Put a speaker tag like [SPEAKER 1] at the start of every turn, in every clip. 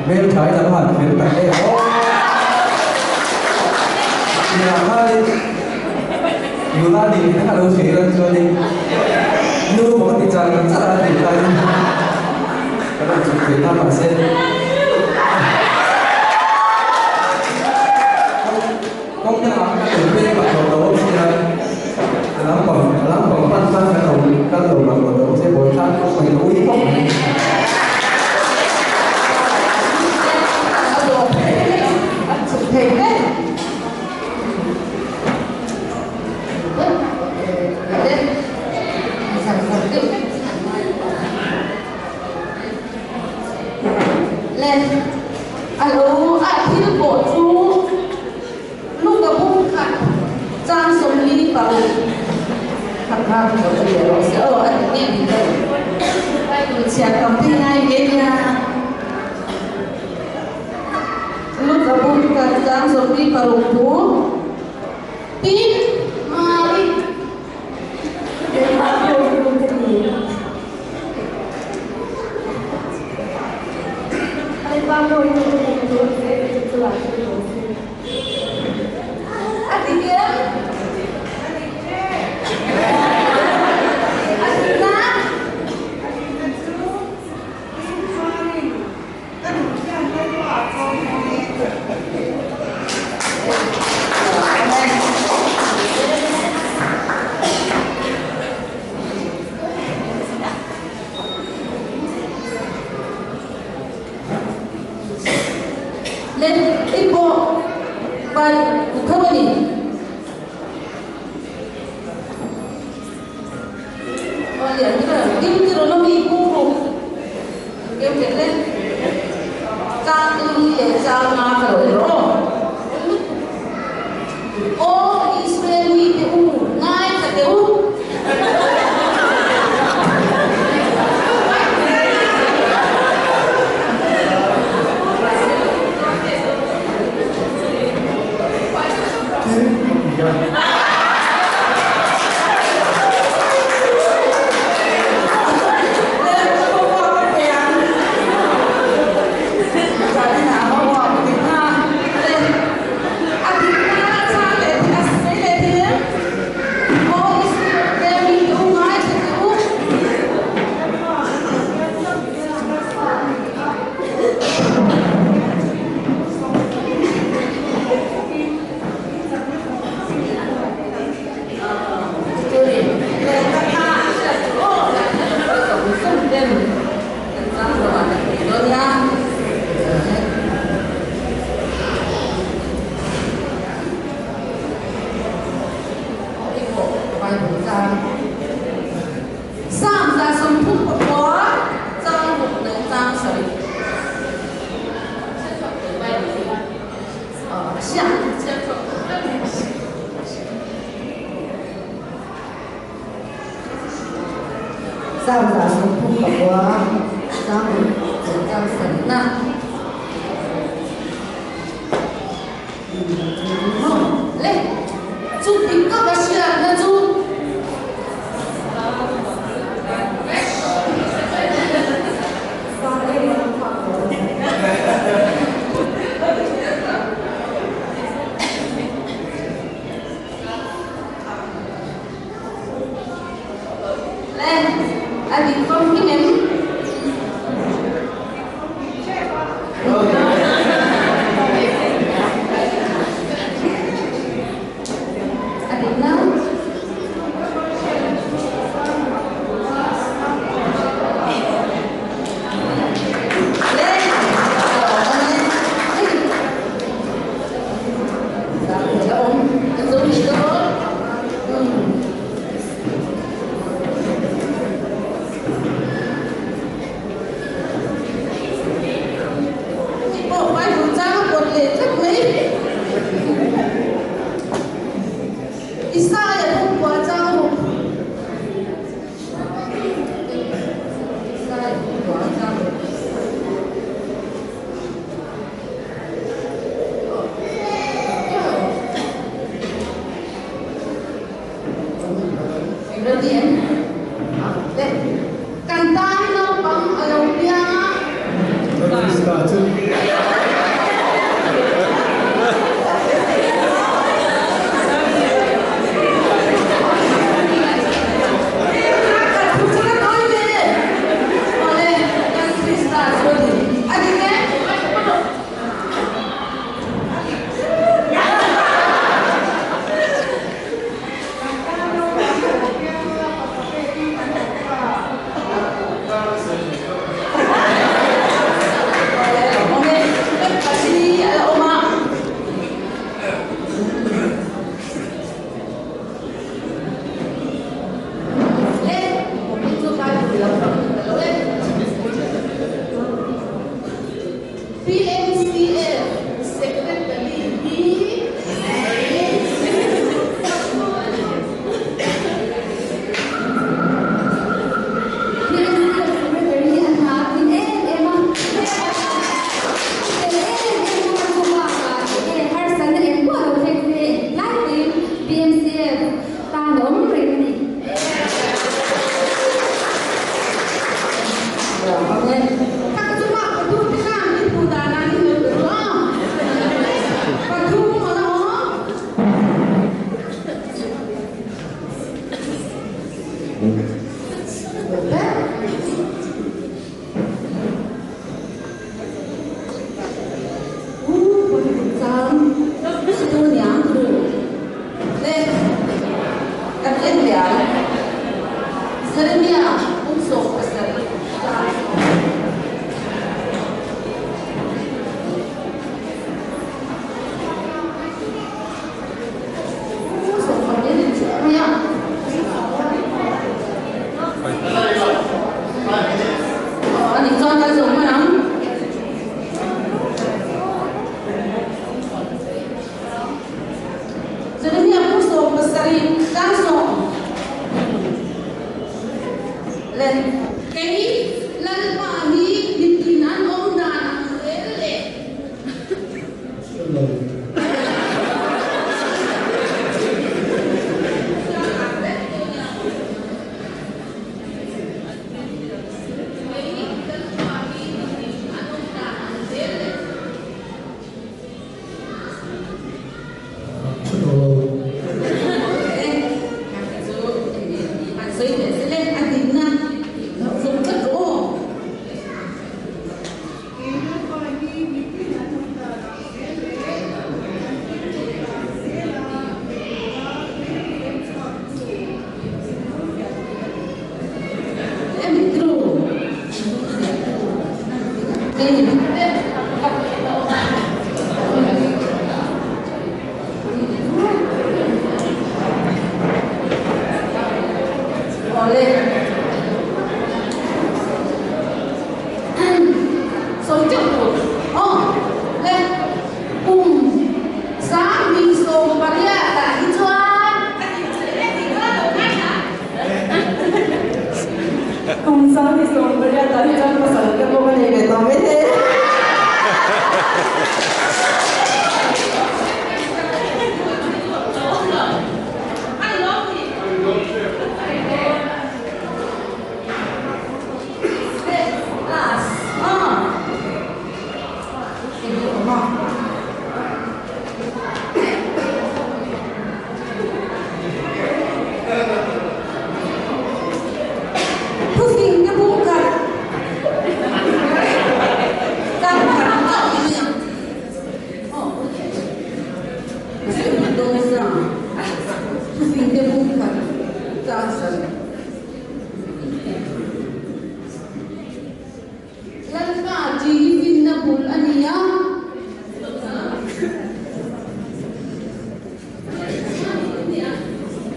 [SPEAKER 1] bên trái chẳng hạn bên phải đây nhà hai người ta đi cái đâu xí lên cho đi như một cái trang rất là đẹp đây các bạn chụp cái tham bản xem không những là các tuyển viên và cầu đấu thì lắm còn phân các đầu cầu đấu sẽ bồi khác mình đấu ý không
[SPEAKER 2] thầy đấy lên alo thì được bộ chú lúc gặp bụng khát trang sống đi vào khát khát ở đây nó sẽ ở anh nghe mình đây mình sẽ cầm thế này bên nhà lúc gặp bụng khát trang sống đi vào chú tin mari để bắt đầu luôn cái gì Vamos a ver lên ibu baik bukan ini oh ya kita tim terlalu ibu game lên trang lưu để trang mà rồi đó ô Israeli tiêu ngay cả tiêu sao giả sống không có quá sao mình chỉ trang sẵn nặng lên chú tính các bác sĩ là chú lên anh bị không cái ném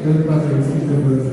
[SPEAKER 1] Del Padre, del Figlio e del